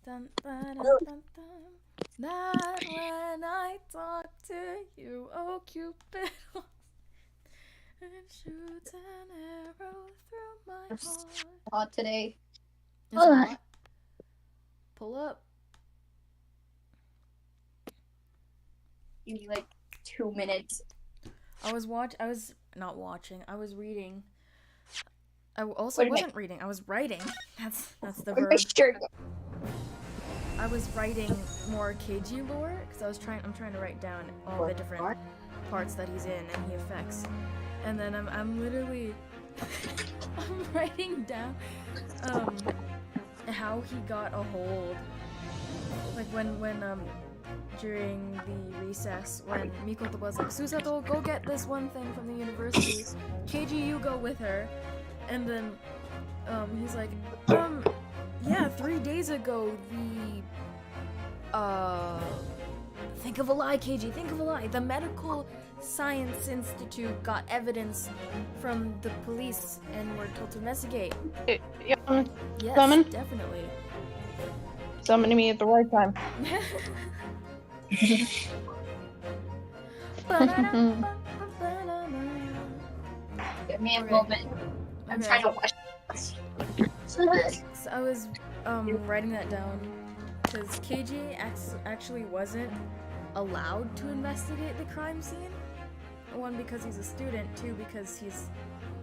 Dun, dun, dun, dun, dun. That when I talk to you, oh Cupid, and shoots an arrow through my It's heart. hot today. It's hot. Pull up. Give me like 2 minutes. I was not watching. I was reading. I also wasn't reading. I was writing. That's the verb. I was writing more KG lore because I'm trying to write down all the different parts that he's in and he affects. And then I'm literally I'm writing down how he got a hold. Like when during the recess when Mikoto was like, Susato, go get this one thing from the university. KG, you go with her. And then he's like, yeah, 3 days ago think of a lie, KG, think of a lie. The Medical Science Institute got evidence from the police and were told to investigate. Yeah, Yes, summon? definitely. Summoning me at the right time. Give me a moment. I'm trying to watch. So I was writing that down because KG actually wasn't allowed to investigate the crime scene. One, because he's a student. Two, because he's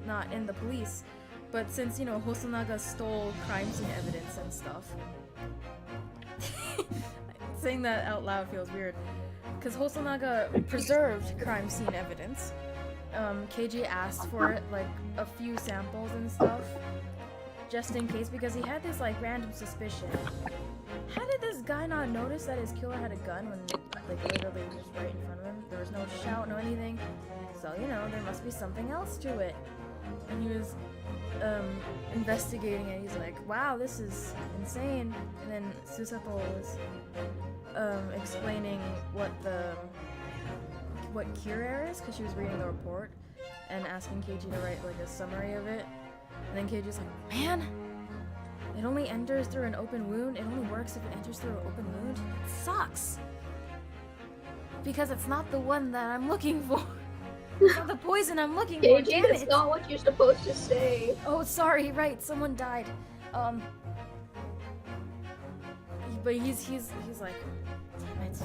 not in the police. But since, Hosonaga stole crime scene evidence and stuff. Saying that out loud feels weird. Because Hosonaga preserved crime scene evidence. KG asked for it, like, a few samples and stuff. Just in case, because he had this, like, random suspicion. How did this guy not notice that his killer had a gun when, like, literally just right in front of him? There was no shout, no anything. So, there must be something else to it. And he was, investigating it. He's like, wow, this is insane. And then Susato was, explaining what Kira is, because she was reading the report and asking KG to write, like, a summary of it. And then KG's like, man, it only enters through an open wound. It only works if it enters through an open wound. It sucks. Because it's not the one that I'm looking for. It's not the poison I'm looking for. Damn it. It's not what you're supposed to say. Oh, sorry, right, someone died. But he's like, damn it.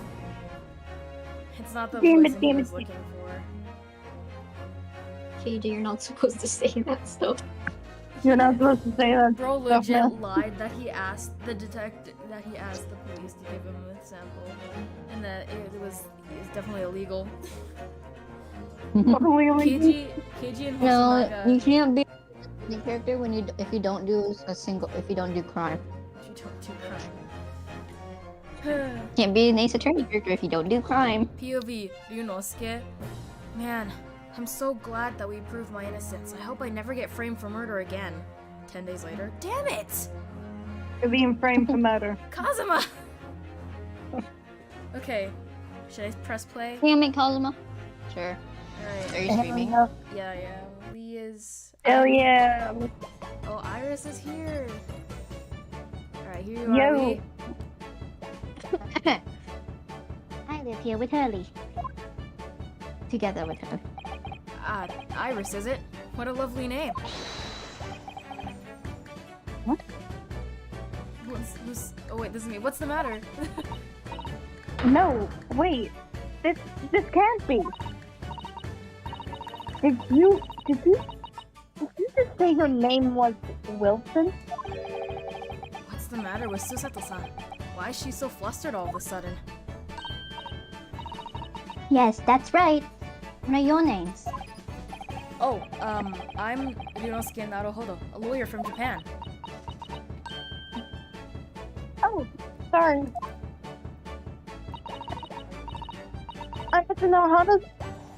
It's not the poison he was looking for. KJ, you're not supposed to say that stuff. You're not supposed to say that. Bro legit lied that he asked the police to give him a sample, and that it was definitely illegal. Totally illegal. KG and No, Hosonaga. you can't be the character if you don't do crime. If you don't do crime. Can't be an Ace Attorney character if you don't do crime. POV, Ryunosuke. Man, I'm so glad that we proved my innocence. I hope I never get framed for murder again. 10 days later. Damn it! You're being framed for murder. Kazuma! Okay. Should I press play? Damn it, Kazuma. Sure. Alright. Are you streaming? Yeah. Lee is... Hell yeah. Oh, Iris is here. Alright, here you are, Lee. I live here with Hurley. Together with her. Iris, is it? What a lovely name. What? Oh wait, this is me. What's the matter? No, wait. This can't be. Did you just say her name was Wilson? What's the matter with Susato-san? Why is she so flustered all of a sudden? Yes, that's right. What are your names? Oh, I'm Ryunosuke Naruhodo, a lawyer from Japan. Oh, sorry. I want to know how does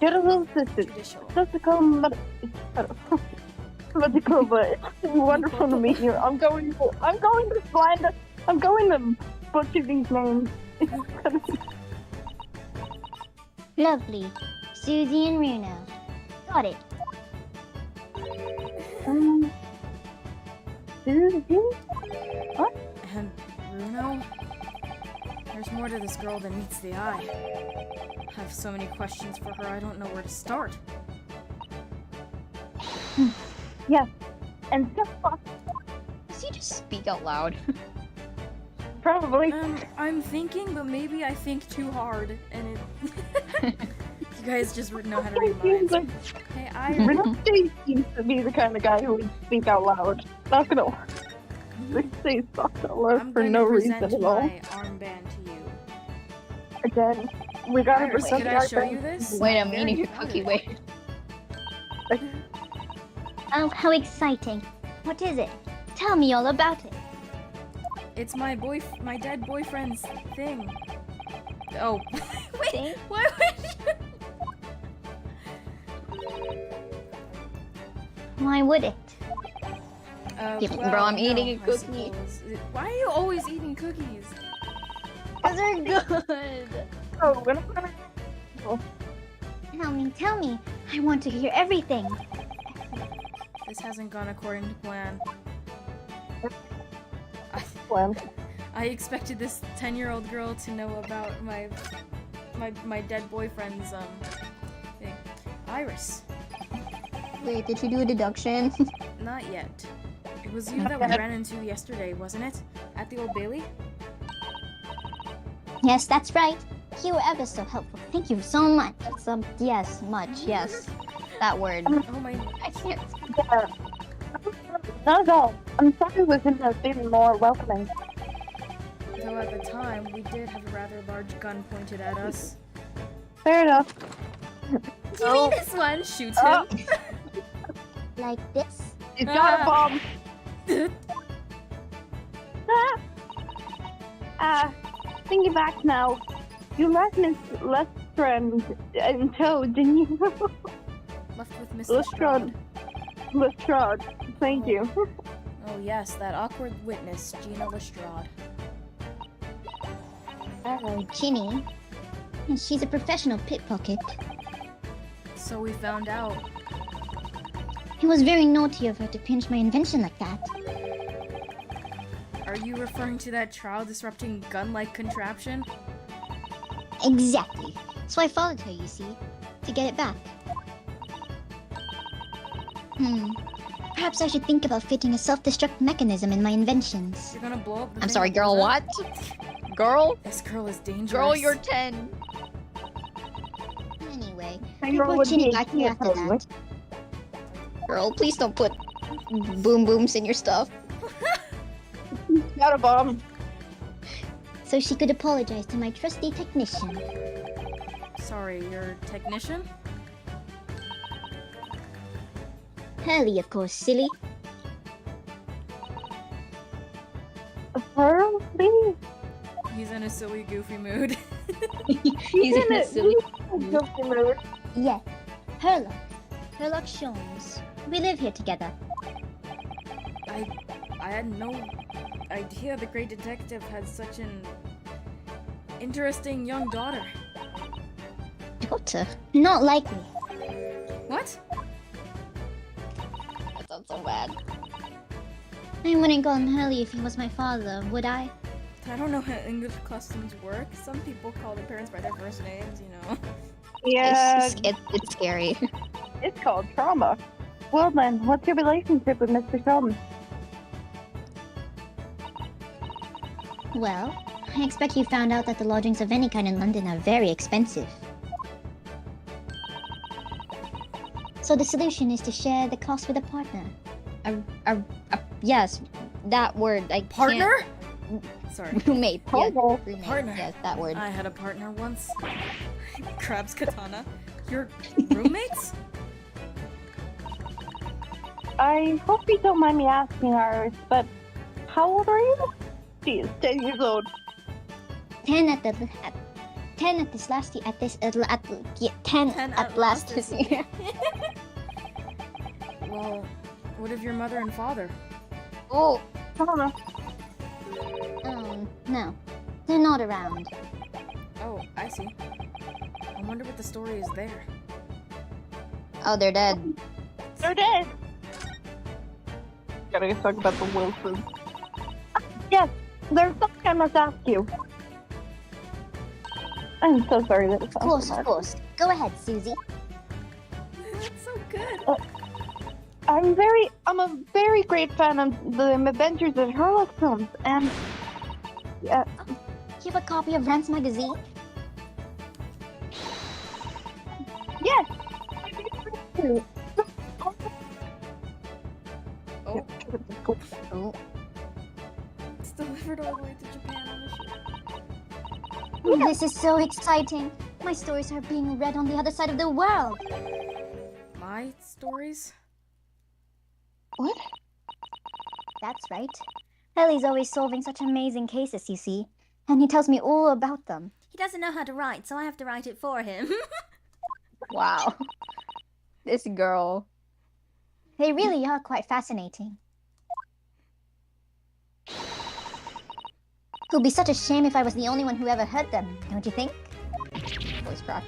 Judicial Assistant Judicial. Jessica Medical, but it's wonderful to meet you. I'm going to butcher these names. Lovely. Susie and Reno. Got it. Susie? And Runa? know. There's more to this girl than meets the eye. I have so many questions for her, I don't know where to start. Yes. And so Does he just speak out loud? probably. I'm thinking, but maybe I think too hard, and it... You guys just know how to read minds. Hey, Renee seems to be the kind of guy who would speak out loud. Not gonna lie. They say stuff out loud I'm for going no to reason present at all. my armband to you. Again, we gotta Iris, present could the I show art you this? Wait, I'm Very eating your proud of cookie. it. Wait. Oh, how exciting. What is it? Tell me all about it. It's my dead boyfriend's thing. Oh, wait, Thing? why would Why would it? you? Bro, I'm eating a I cookie. suppose. Why are you always eating cookies? Those are good. Oh, we're not gonna... Tell me. I want to hear everything. This hasn't gone according to plan. Well, I expected this 10-year-old girl to know about my dead boyfriend's thing. Iris, Wait, did you do a deduction? not yet. It was you that we ran into yesterday, wasn't it? At the Old Bailey? Yes, that's right. You were ever so helpful. Thank you so much. Yes, much, yes. That word. Oh my. I can't. yeah. Not at all. I'm sorry we couldn't have been more welcoming. Though at the time, we did have a rather large gun pointed at us. Fair enough. Do you mean this one? Shoots him. Like this? He's got a bomb. Thinking back now, you left Miss Lestrand in tow, didn't you? Left with Miss Lestrade. Lestrade. Lestrade. Thank you. Oh yes, that awkward witness, Gina Lestrade. Oh, Ginny. She's a professional pickpocket. So we found out. It was very naughty of her to pinch my invention like that. Are you referring to that trial-disrupting gun-like contraption? Exactly. So I followed her, you see, to get it back. Perhaps I should think about fitting a self-destruct mechanism in my inventions. You're gonna blow up the I'm thing sorry, that girl, goes what? up? Girl? This girl is dangerous. Girl, you're 10. Anyway, I we roll brought with Ginny me, back here yeah, after probably. that. Girl, please don't put boom booms in your stuff. Got a bomb. So she could apologize to my trusty technician. Sorry, your technician? Hurley, of course, silly. Hurley? He's in a silly, goofy mood. He's in a silly. Guilty mood. Yes, Herlock. Herlock Sholmes. We live here together. I had no idea the great detective had such an interesting young daughter. Daughter? Not likely. What? That sounds so bad. I wouldn't call him Hurley if he was my father, would I? I don't know how English customs work. Some people call their parents by their first names, you know. Yeah, It's scary. it's called trauma. Well then, what's your relationship with Mr. Sheldon? Well, I expect you found out that the lodgings of any kind in London are very expensive. So the solution is to share the cost with a partner. Yes, that word. I Partner? Sorry. Can't. Roommate. Yes, Partner. roommate. Partner. Yes, that word. I had a partner once. Grabs katana. You're roommates? I hope you don't mind me asking, Iris, but how old are you? She is 10 years old. 10 at this last year. 10 at last this year. Well, what of your mother and father? Oh, I don't know. No, they're not around. Oh, I see. I wonder what the story is there. oh, they're dead. They're dead. Gotta talk about the Wilsons. Yes, There's something I must ask you. I'm so sorry that it Of sounds course, so of hard. course. Go ahead, Susie. That's so good. I'm a very great fan of the Adventures of Sherlock Holmes, and yeah, You have a copy of Rance magazine? yes. Oh, Oh, it's delivered all the way to Japan on a ship. this is so exciting. My stories are being read on the other side of the world. My stories? What? That's right. Ellie's always solving such amazing cases, you see. And he tells me all about them. He doesn't know how to write, so I have to write it for him. Wow. This girl. They really are quite fascinating. It would be such a shame if I was the only one who ever heard them, don't you think? Voice crack.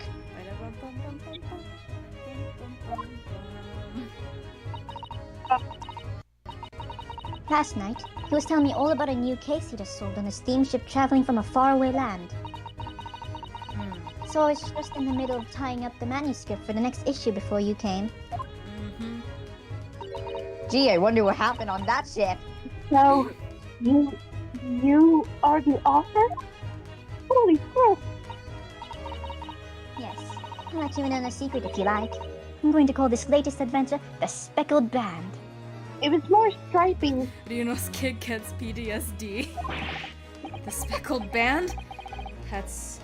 Last night, he was telling me all about a new case he just solved on a steamship traveling from a faraway land. So I was just in the middle of tying up the manuscript for the next issue before you came. Mm-hmm. Gee, I wonder what happened on that ship. So, you are the author? Holy crap! Yes, I'll let you in on a secret if you like. I'm going to call this latest adventure The Speckled Band. It was more striping. Ryuno's kid gets PTSD. The speckled band? That's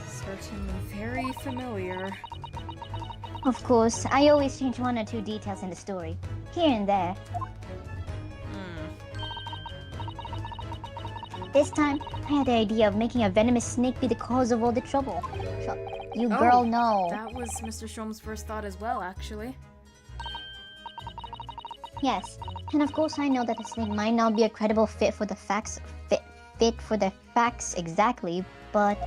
certainly very familiar. Of course, I always change one or two details in the story, here and there. This time, I had the idea of making a venomous snake be the cause of all the trouble. You Oh, girl know. That was Mr. Strom's first thought as well, actually. Yes, and of course I know that the snake might not be a credible fit for the facts. Fit for the facts exactly, but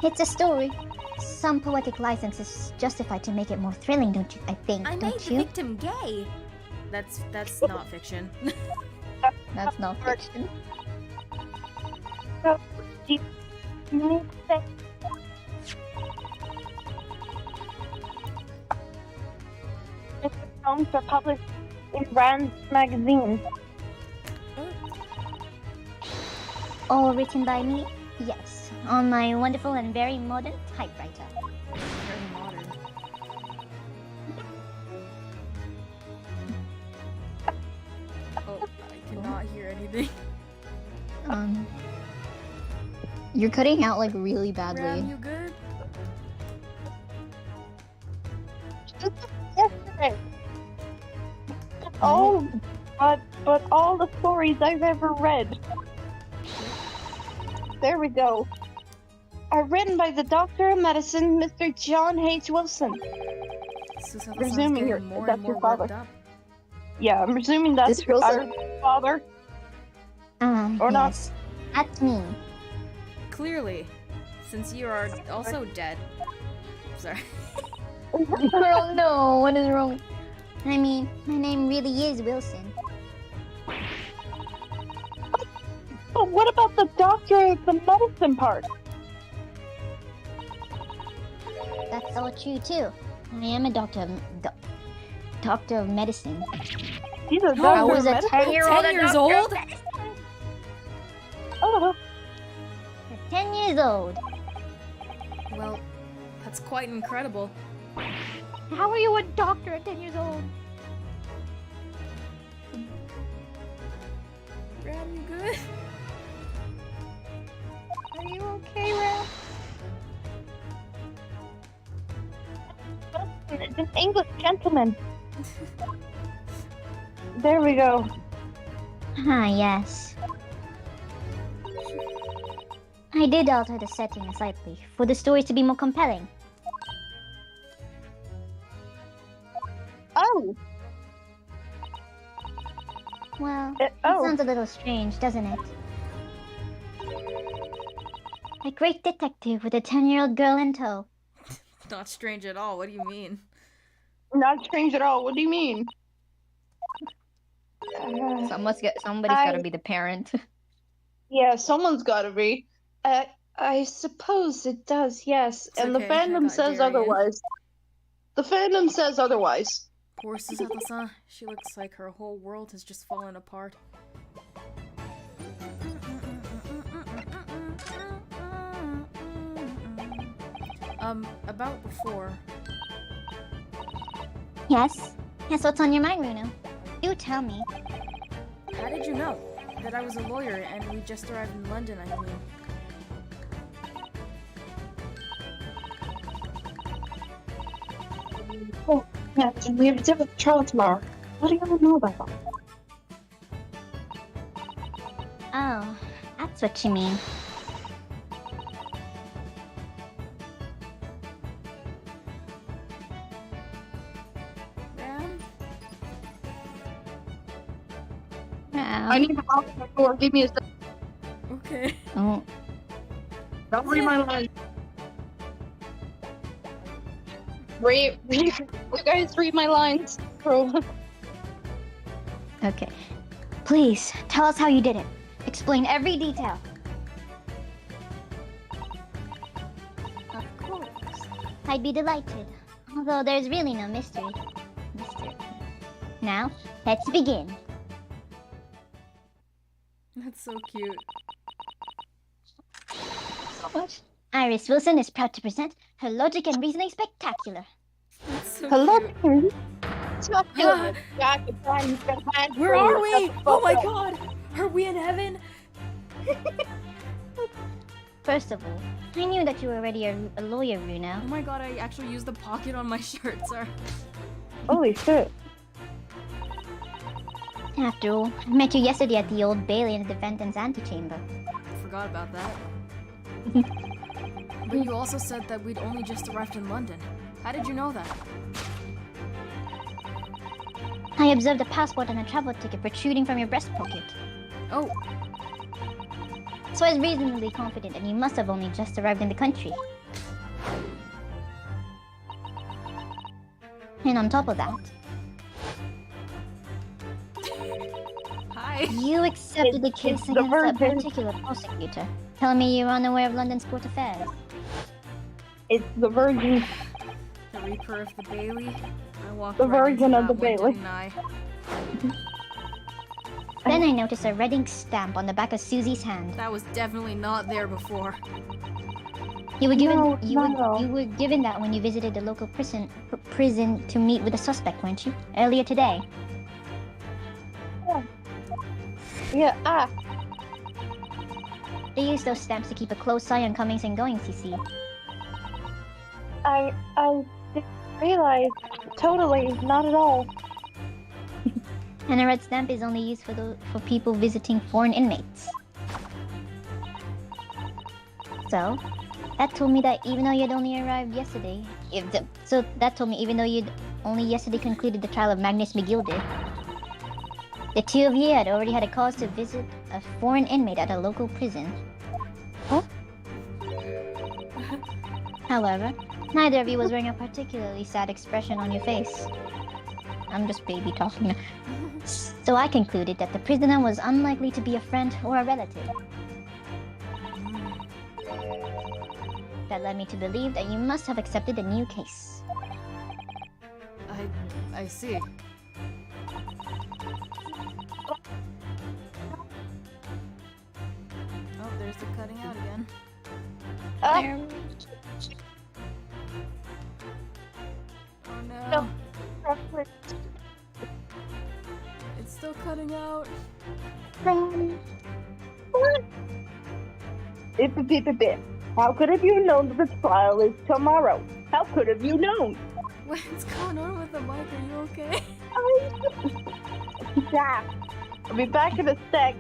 it's a story. Some poetic license is justified to make it more thrilling, don't you? I think, I made don't the you? victim gay. That's not fiction. That's not fiction. So, do you need to say Mr. Holmes are published in Rand's magazine? All written by me? Yes, on my wonderful and very modern typewriter. Very modern. Oh, I cannot hear anything. You're cutting out like really Ram, badly. you good? Yesterday. Oh, but all the stories I've ever read. There we go. Are written by the Doctor of Medicine, Mr. John H. Wilson. Susano-san's Presuming getting more that's and more your father. worked up. Yeah, I'm presuming that's This girl's our father. Or not. Yes. That's me. Clearly, since you are also dead. Sorry. Girl, no. What is wrong? I mean, my name really is Wilson. But what about the doctor of the medicine part? That's all true too. I am a doctor of doctor of medicine. He's a No, doctor I was of a medicine. 10-year-old. 10 years old? Oh, At 10 years old. Well, that's quite incredible. How are you a doctor at 10 years old? Ram, you good? are you okay, Ram? It's an English gentleman. There we go. Ah, yes. I did alter the setting slightly for the story to be more compelling. Oh, Well, it oh. sounds a little strange, doesn't it? A great detective with a 10-year-old girl in tow. Not strange at all. What do you mean? Not strange at all. What do you mean? Somebody's gotta be the parent. Yeah, someone's gotta be. I suppose it does, yes. It's And the okay, I fandom got says Darien. otherwise. The fandom says otherwise. Poor Susato-san. She looks like her whole world has just fallen apart. About before. Yes? Yes, what's on your mind, Runo? Do tell me. How did you know that I was a lawyer and we just arrived in London, I mean? Oh, yeah, and we have a dip with the trial tomorrow. What do you know about that? Oh, that's what you mean. Ram? I need to lock the door. Give me a second. Okay. Oh, Don't read my line. You guys read my lines. Bro. okay. Please, tell us how you did it. Explain every detail. Of course. I'd be delighted. Although there's really no mystery. Now, let's begin. That's so cute. So much. Iris Wilson is proud to present her Logic and Reasoning Spectacular. That's so Hello. cute. Where are we? Oh my god! Are we in heaven? First of all, I knew that you were already a lawyer, Runo. Oh my god, I actually used the pocket on my shirt, sorry. Holy shit. After all, I met you yesterday at the Old Bailey in the defendant's antechamber. Forgot about that. But you also said that we'd only just arrived in London. How did you know that? I observed a passport and a travel ticket protruding from your breast pocket. Oh, So I was reasonably confident that you must have only just arrived in the country. And on top of that, hi. you accepted the case It's the against that Virgin. particular prosecutor, telling me you were unaware of London's court affairs. It's the Virgin. The Reaper of the Bailey. I walked The right into Virgin of that the one, Bailey. didn't I? Then I noticed a red ink stamp on the back of Susie's hand. That was definitely not there before. You were given No, you no. were given that when you visited the local prison to meet with a suspect, weren't you? Earlier today. Yeah, They use those stamps to keep a close eye on comings and goings, you see. I didn't realize. Totally, not at all. And a red stamp is only used for people visiting foreign inmates. So, that told me that even though you'd only arrived yesterday, that told me even though you'd only yesterday concluded the trial of Magnus McGilder, the two of you had already had a cause to visit a foreign inmate at a local prison. Huh? However, neither of you was wearing a particularly sad expression on your face. I'm just baby talking now. So I concluded that the prisoner was unlikely to be a friend or a relative. That led me to believe that you must have accepted a new case. I see. Oh, there's the cutting out again. Oh no. It's still cutting out. How could have you known that the trial is tomorrow? How could have you known? What's going on with the mic? Are you okay? Yeah. I'll be back in a sec.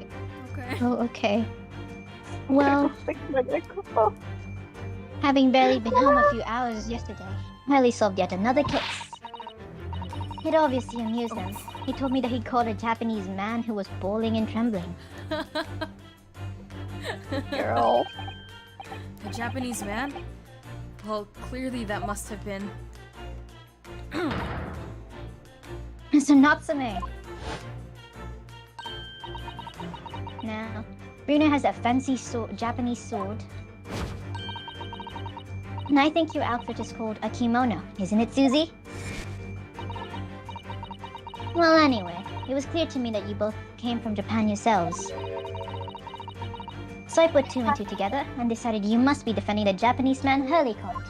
Okay. Oh, okay. Well, Fix my microphone. having barely been home a few hours yesterday, Riley solved yet another case. It obviously amused him. He told me that he caught a Japanese man who was bawling and trembling. Girl. A Japanese man? Well, clearly that must have been. Mr. Natsume! Now, Bruno has a fancy Japanese sword. And I think your outfit is called a kimono, isn't it, Susie? Well, anyway, it was clear to me that you both came from Japan yourselves. So I put two and two together and decided you must be defending the Japanese man Hurley caught.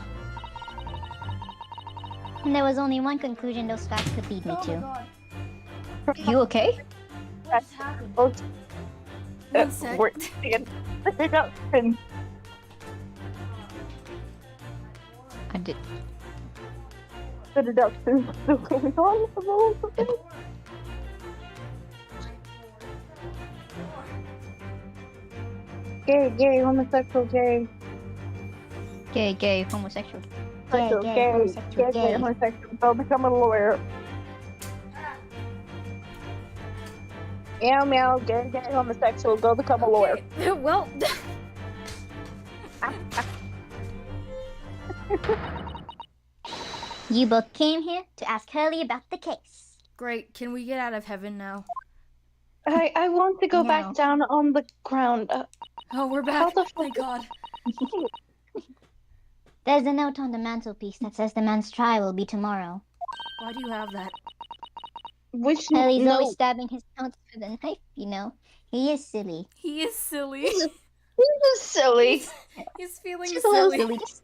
And there was only one conclusion those facts could lead me Oh my to. god. You okay? What just happened? Oh, 1 sec. we're taking the deduction. I did. The deduction is still going on. The rules of it. Gay, homosexual, gay. Gay, homosexual. Gay, Homosexual, gay, homosexual, gay. homosexual. Go become a lawyer. Meow, gay, homosexual. Go become a lawyer. Okay, well, You both came here to ask Hurley about the case. great. Can we get out of heaven now? I want to go No. back down on the ground. Oh, we're How back. the Thank God. There's a note on the mantelpiece that says the man's trial will be tomorrow. Why do you have that? Which Hurley's no, always stabbing his notes with a knife, you know. He is silly. He is silly. this is silly. He's feeling Just a little silly. silly. Just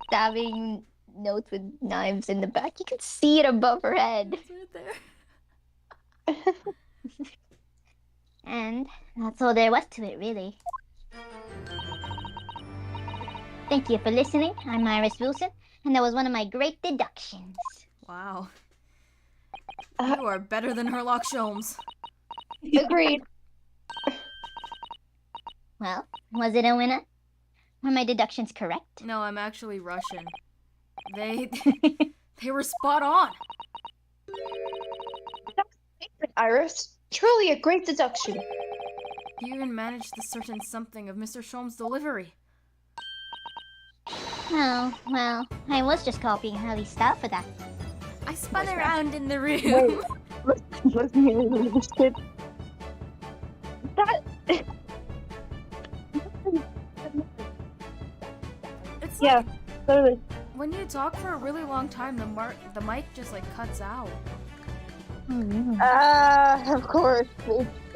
stabbing notes with knives in the back. You can see it above her head. It's right there. And that's all there was to it, really. Thank you for listening. I'm Iris Wilson, and that was one of my great deductions. Wow. Uh, You are better than Herlock Sholmes. Agreed. Well, was it a winner? Were my deductions correct? No, I'm actually Russian. They they were spot on. Iris, truly a great deduction. You even managed to certain something of Mr. Sholmes' delivery. Oh, well, I was just copying Hurley's style for that. I spun around in the room. Listen here, this kid. That. It's Yeah, like totally. when you talk for a really long time, the mic just like cuts out. Of course.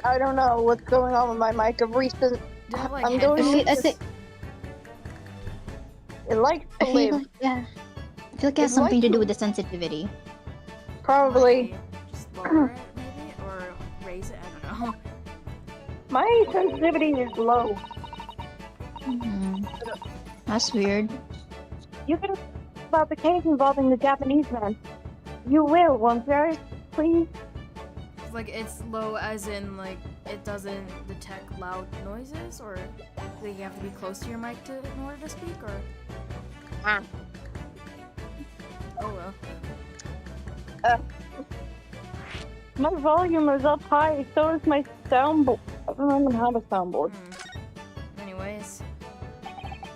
I don't know what's going on with my mic of recent. Do you have like I'm going headphones? to- I think It likes I to feel live. like yeah. I feel like it has It's something to like- do with the sensitivity. Probably. Just lower it maybe, or raise it. I don't know. My sensitivity is low. That's weird. You can about the case involving the Japanese man. You will, won't you? Please. It's like it's low, as in like it doesn't detect loud noises, or do you have to be close to your mic in order to speak, or? Oh well. My volume is up high, so is my soundboard. I don't even have a soundboard. Anyways.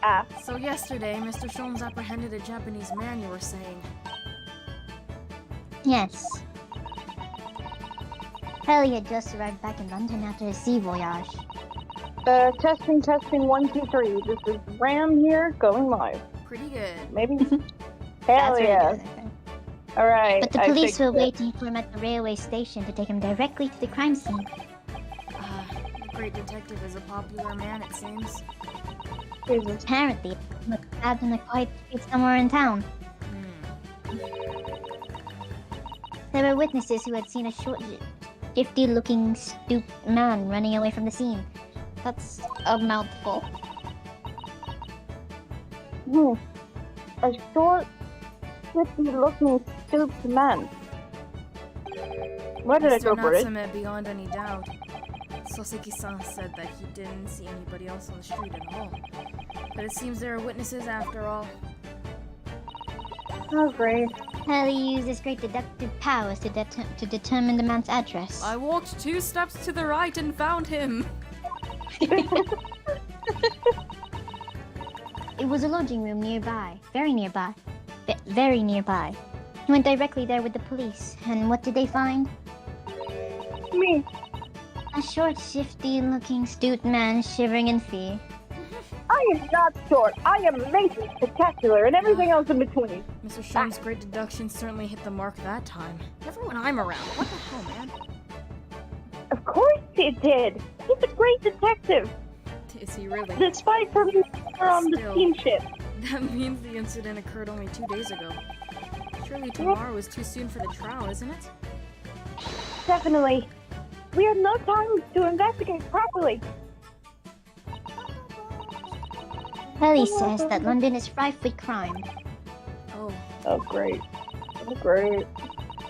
Ah. So yesterday, Mr. Sholmes apprehended a Japanese man, you were saying. Yes. Hurley had just arrived back in London after his sea voyage. Testing, 1, 2, 3. This is Ram here, going live. Pretty good. Maybe? That's Hell really yeah. good, okay. Alright. But the police were waiting for him at the railway station to take him directly to the crime scene. The great detective is a popular man, it seems. Jesus. Apparently, he was stabbed in a quiet street somewhere in town. There were witnesses who had seen a short, shifty-looking, stooped man running away from the scene. That's a mouthful. A short, looking, stooped man. Where did I Mr. go for it? Natsume, beyond any doubt. Soseki-san said that he didn't see anybody else on the street at all. But it seems there are witnesses after all. Oh, great. Hurley used his great deductive powers to determine the man's address. I walked 2 steps to the right and found him. It was a lodging room nearby, very nearby. Very nearby. He went directly there with the police, and what did they find? Me. A short, shifty-looking stute man shivering in fear. I am not short. I am amazing, spectacular, and everything else in between. Mr. Sherman's great deduction certainly hit the mark that time. Never when I'm around. What the hell, man? Of course it did. He's a great detective, Is he really? despite for being on the Still. steamship. That means the incident occurred only 2 days ago. Surely tomorrow is too soon for the trial, isn't it? Definitely. We have no time to investigate properly. Hurley says that London is rife with crime. Oh, Oh, great. Oh, great.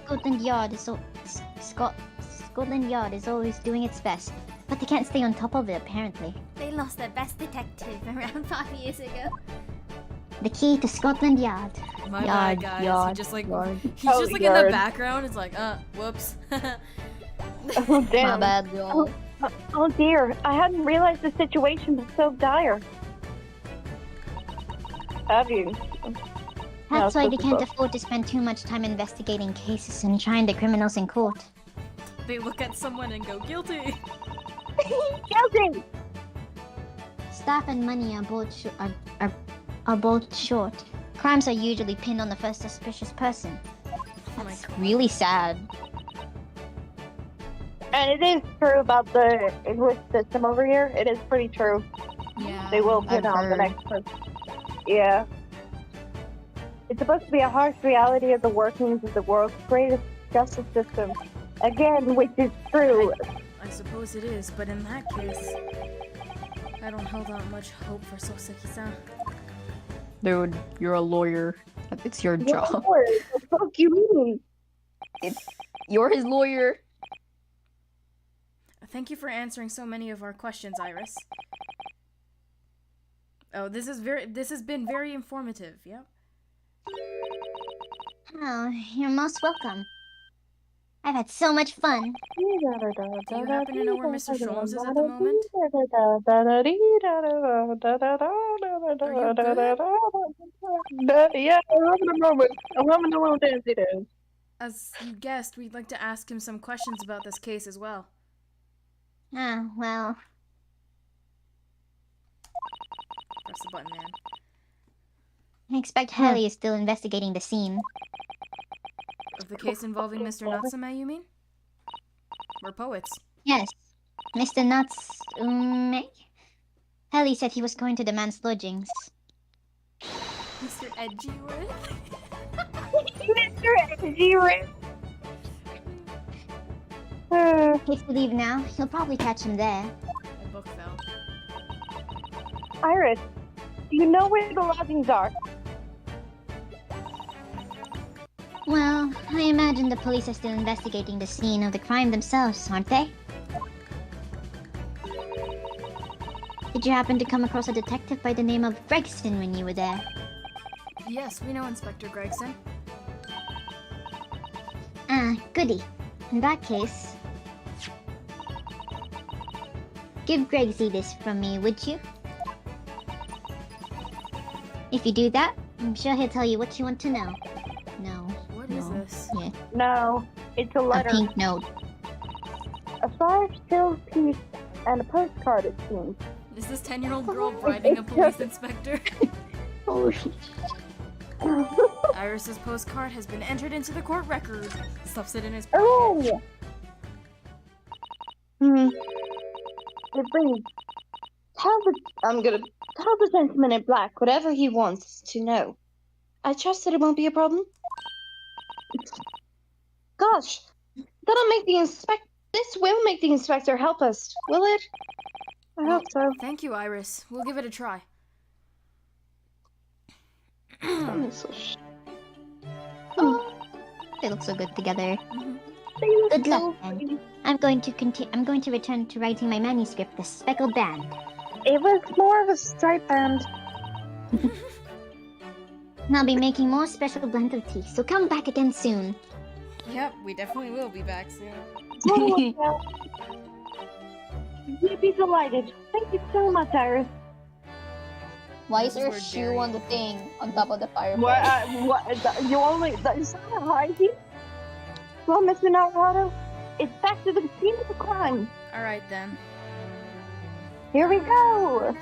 Scotland Yard is Scotland Yard is always doing its best, but they can't stay on top of it apparently. They lost their best detective around 5 years ago. The key to Scotland Yard. my Yard, bad, guys. yard, he just like yard. he's Oh, just like in yard. the background. It's like, whoops. Oh, damn. My bad, y'all. Oh, dear. I hadn't realized the situation was so dire. Have you? That's No, why they it's can't supposed afford to spend too much time investigating cases and trying the criminals in court. They look at someone and go guilty. Guilty! Staff and money are both short. Crimes are usually pinned on the first suspicious person. Oh my That's god. really sad. And it is true about the English system over here. It is pretty true. Yeah. They will pin I've on the heard. next person. Yeah. It's supposed to be a harsh reality of the workings of the world's greatest justice system. Again, which is true. I suppose it is, but in that case, I don't hold out much hope for Soseki-san. Dude, you're a lawyer. It's your job. What the fuck you mean? You're his lawyer. Thank you for answering so many of our questions, Iris. Oh, this has been very informative. Yep. Oh, you're most welcome. I've had so much fun. Do you happen to know where Mr. Sholmes is at the moment? Yeah, I'm having a moment. I'm having a little dancey dance. As you guessed, we'd like to ask him some questions about this case as well. Ah, well, Press the button, man. I expect Hurley is still investigating the scene. Of the case involving Mr. Natsume, you mean? We're poets. Yes, Mr. Natsume? Hurley said he was going to the man's lodgings. Mr. Edgeworth? Mr. Edgeworth. If you leave now, you'll probably catch him there. My book fell. Iris, do you know where the lodgings are? Well, I imagine the police are still investigating the scene of the crime themselves, aren't they? Did you happen to come across a detective by the name of Gregson when you were there? Yes, we know Inspector Gregson. Ah, goody. In that case... Give Gregsy this from me, would you? If you do that, I'm sure he'll tell you what you want to know. No. What is No. this? Yeah, No, it's a a letter. pink note. A 5-still piece and a postcard, it seems. Is this 10-year-old girl bribing a police inspector? Oh, Iris's postcard has been entered into the court record. Stuffs it in his Oh! It brings. I'm gonna tell the gentleman in black whatever he wants to know. I trust that it won't be a problem. Gosh, that'll make the This will make the inspector help us, will it? I hope so. Thank you, Iris. We'll give it a try. Oh, they look so good together. Mhm. Good luck, then. I'm going to return to writing my manuscript, The Speckled Band. It was more of a stripe band. And I'll be making more special blends of tea, so come back again soon. Yep, we definitely will be back soon. You'd be delighted. Thank you so much, Iris. why This is is there a where shoe Jerry- on the thing on top of the fireplace? What? You only. Is that a high heel? Well, Mr. Naruto, it's back to the scene of the crime. Alright then. Here we go.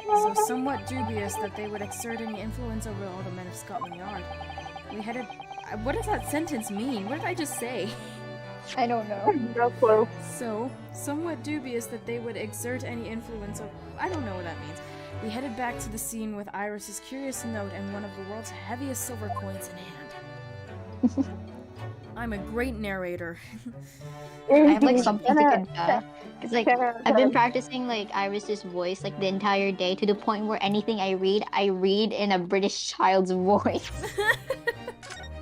So somewhat dubious that they would exert any influence over all the men of Scotland Yard. We headed... What does that sentence mean? What did I just say? I don't know. No clue. So, somewhat dubious that they would exert any influence over... I don't know what that means. We headed back to the scene with Iris's curious note and one of the world's heaviest silver coins in hand. I'm a great narrator. I have like something to confess. Cause like I've been practicing like Iris's voice like the entire day to the point where anything I read in a British child's voice.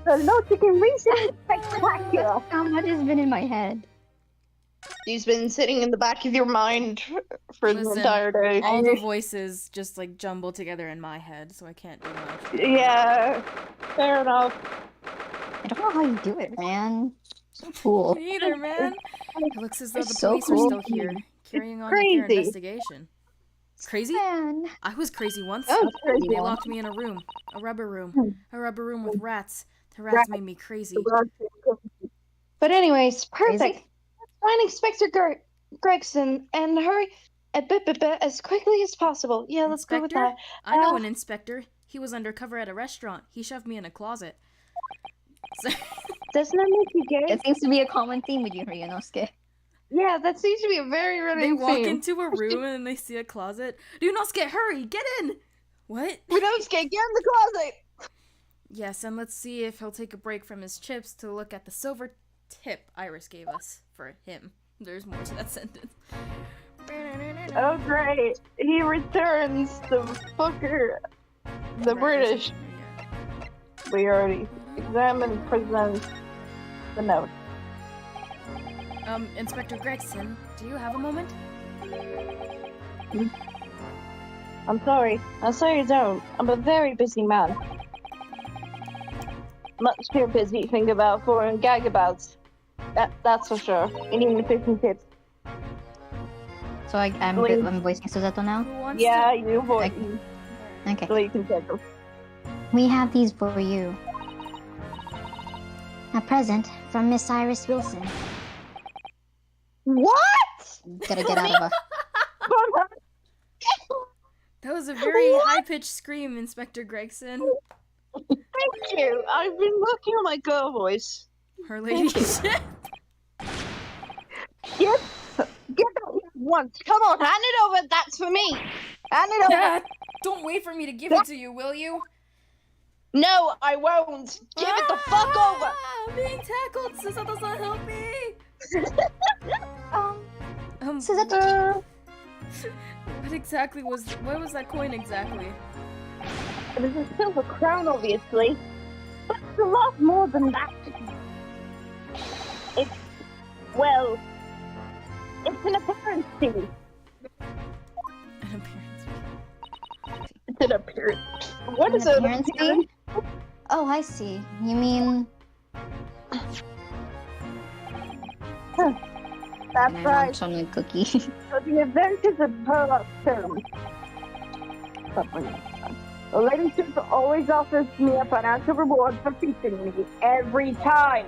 The logic and reason is spectacular. How much has been in my head? He's been sitting in the back of your mind for the Listen, entire day. All the voices just like jumble together in my head, so I can't do much. Yeah, fair enough. I don't know how you do it, man. So cool. Me either, man. It looks as though the It's so police cool. are still here, carrying on with their crazy. investigation. Crazy? Man. I was crazy once. Oh, it's crazy. They locked me in a room with rats. The rats made me crazy. But anyways, Crazy? perfect. Let's find Inspector Gregson and hurry a bit as quickly as possible. Yeah, let's go with Inspector? that. I know an inspector. He was undercover at a restaurant. He shoved me in a closet. So, Doesn't that make you gay? That seems to be a common theme with you, Ryunosuke. Yeah, that seems to be a very they running walk theme. into a room and they see a closet. Do not get hurry, get in! What? Ryunosuke, get in the closet! Yes, and let's see if he'll take a break from his chips to look at the silver tip Iris gave us for him. There's more to that sentence. Oh great! He returns the fucker. The British. We already examined, present the note. Inspector Gregson, do you have a moment? I'm sorry. I'm sorry you don't. I'm a very busy man. Much too busy to think about foreign gagabouts. That's for sure. And even fish and chips. So I'm voicing Suzato now? Who wants Yeah, to... you voice. Okay. So you can take them. We have these for you. A present from Miss Iris Wilson. What? Gotta get out of a... That was a very high-pitched scream, Inspector Gregson. Thank you. I've been working on my girl voice. Her ladyship. Get out here once. Come on, hand it over. That's for me. Hand it over. Dad, don't wait for me to give it to you, will you? No, I won't. Give it the fuck over. I'm being tackled. Suzato doesn't help me. Suzato, What was that coin exactly? It is a silver crown, obviously, but it's a lot more than that. It's an appearance fee. An appearance. It's an appearance. What an is it? appearance fee? Oh, I see. You mean... That's Can I right. munch on my cookie? So the event is a per term. The ladyship always offers me a financial reward for featuring me every time.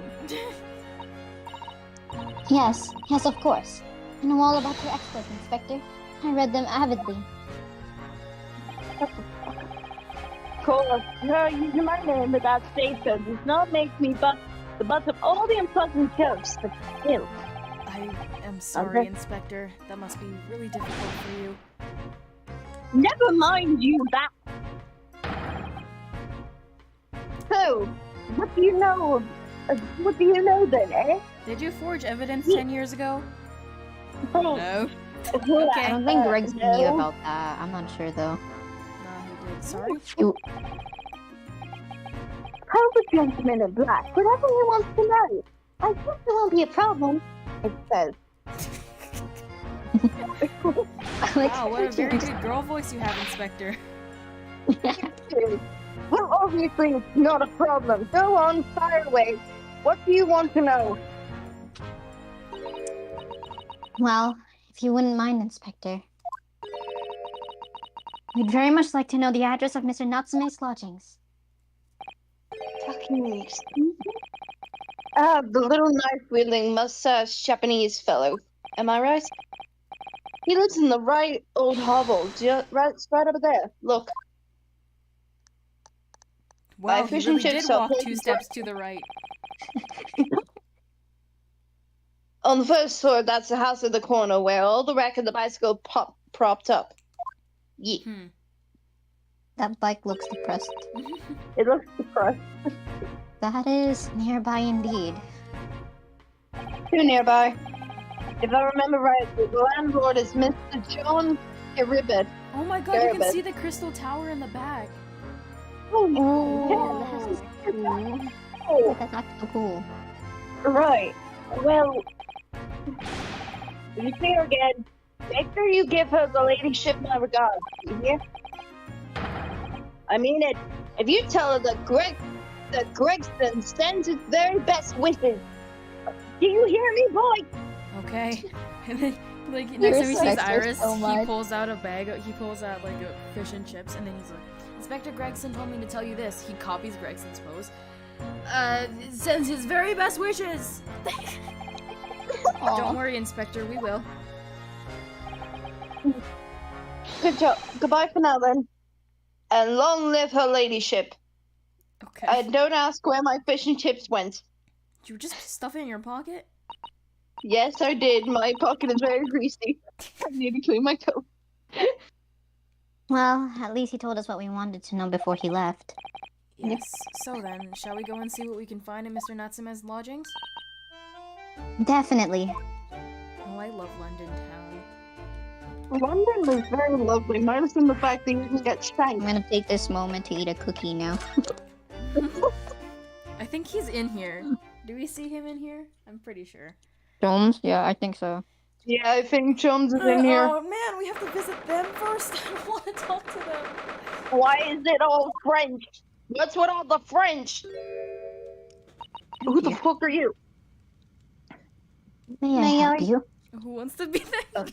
Yes, of course. I know all about your exploits, Inspector. I read them avidly. Of course, her using my name without say-so does not make me the butt of all the unpleasant jokes, but still. I am sorry, Inspector. That must be really difficult for you. Never mind you that. So, what do you know? What do you know then, eh? Did you forge evidence 10 years ago? Oh, No. I don't think Greg's knew about that. I'm not sure though. No, he did. Sorry. You... Tell the gentleman in black whatever he wants to know. I think there won't be a problem, it says. Wow, what a very good girl voice you have, Inspector. Well, obviously it's not a problem. Go on, fire away. What do you want to know? Well, if you wouldn't mind, Inspector. We'd very much like to know the address of Mr. Natsume's lodgings. Fucking excuse me? The little knife-wielding mustache Japanese fellow. Am I right? He lives in the right old hovel, right over there. Look. Wow, he fish and really chips did shop walk next 2 door. steps to the right. On the first floor, that's the house at the corner where all the wreck of the bicycle propped up. Yeah. That bike looks depressed. It looks depressed. That is nearby indeed. Too nearby. If I remember right, the landlord is Mr. John Kiribet. Oh my god, you can Garabet. see the crystal tower in the back. Oh, that's cool. Oh, That's not so cool. right. Well, if you see her again, make sure you give her the ladyship my regards. You hear? I mean it. If you tell her that Gregson sends his very best wishes. Do you hear me, boy? Okay. And then, like, You next time he sees respect her Iris, so he much. pulls out a bag, he pulls out, like, a fish and chips, and then he's like, Inspector Gregson told me to tell you this. He copies Gregson's pose. Sends his very best wishes! Don't worry, Inspector, we will. Good job. Goodbye for now, then. And long live her ladyship. Okay. And don't ask where my fish and chips went. Did you just stuff it in your pocket? Yes, I did. My pocket is very greasy. I need to clean my coat. Well, at least he told us what we wanted to know before he left. Yes. So then, shall we go and see what we can find in Mr. Natsume's lodgings? Definitely. Oh, I love London town. London is very lovely, minus in the fact that you can get I'm shanked. gonna take this moment to eat a cookie now. I think he's in here. Do we see him in here? I'm pretty sure. Jones? Yeah, I think so. Yeah, I think Jones is in here. Oh man, we have to visit them first. I don't want to talk to them. Why is it all French? What's with all the French? Who the fuck are you? May I May help I? you? Who wants to be there?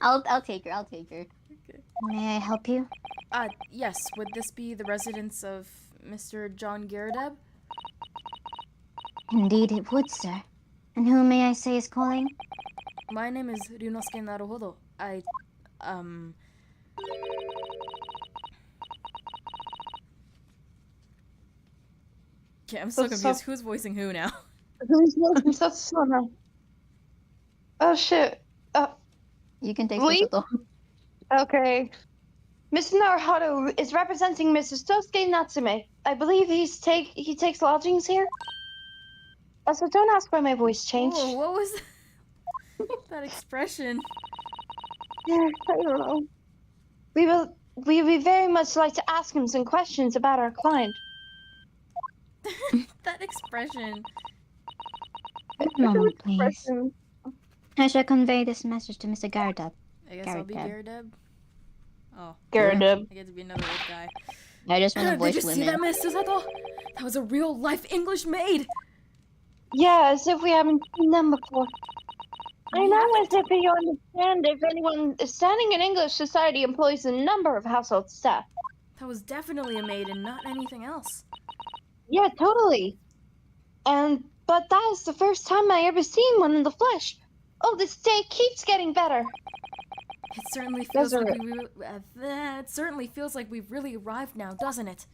I'll take her. I'll take her. Okay. May I help you? Yes. Would this be the residence of Mr. John Girdeb? Indeed, it would, sir. And who may I say is calling? My name is Ryunosuke Naruhodo. Okay, I'm so What's confused. up? Who's voicing who now? Who's looking so slow? Oh shit. You can take Lee? Soto. Okay. Mr. Naruhodo is representing Mr. Sosuke Natsume. I believe he takes lodgings here. Also, don't ask why my voice changed. Whoa, what was that expression? I don't know. We would very much like to ask him some questions about our client. That expression. Moment, please. I shall convey this message to Mr. Gardab. I guess I'll be Girdeb. Girdeb. Oh, Girdeb. I get to be another old guy. I just want to Did voice you see women. that, Mr. Sato? That was a real life English maid. Yeah, as if we haven't seen them before. I know, as if you understand if anyone standing in English society employs a number of household staff. That was definitely a maid and not anything else. Yeah, totally. But that is the first time I ever seen one in the flesh. Oh, this day keeps getting better. It certainly feels Those are like it certainly feels like we've really arrived now, doesn't it?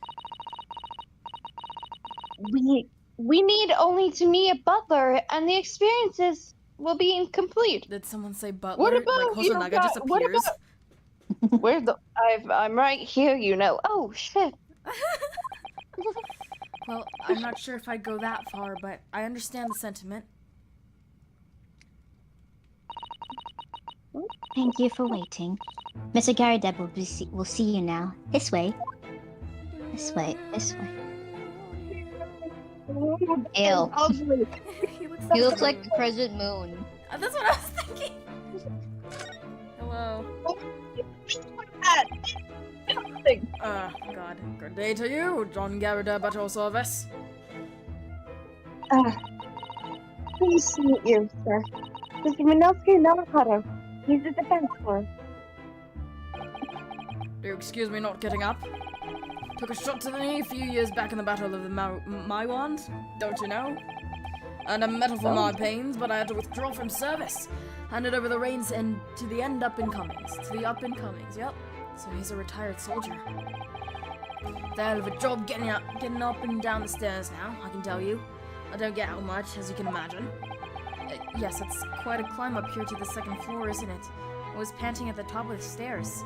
We need only to meet a butler, and the experiences will be incomplete. Did someone say butler? What about like you Hosonaga got- just what appears. Where the? I'm right here, you know. Oh shit. Well, I'm not sure if I'd go that far, but I understand the sentiment. Thank you for waiting. Mr. Garadeb will see you now. This way. This way. This way. Ew. Ugly. He looks He looks like the Crescent Moon. That's what I was thinking. Hello. God. Good day to you, John Garrida Battle Service. Please meet you, sir. Mr. Ryunosuke Naruhodo. He's a defense lawyer. Do you excuse me not getting up? Took a shot to the knee a few years back in the Battle of the Maiwand, don't you know? And a medal for my pains, but I had to withdraw from service. Handed over the reins and to the up-and-comings. Yep. So he's a retired soldier. They hell of a job getting up and down the stairs now, I can tell you. I don't get out much, as you can imagine. Yes, it's quite a climb up here to the second floor, isn't it? I was panting at the top of the stairs.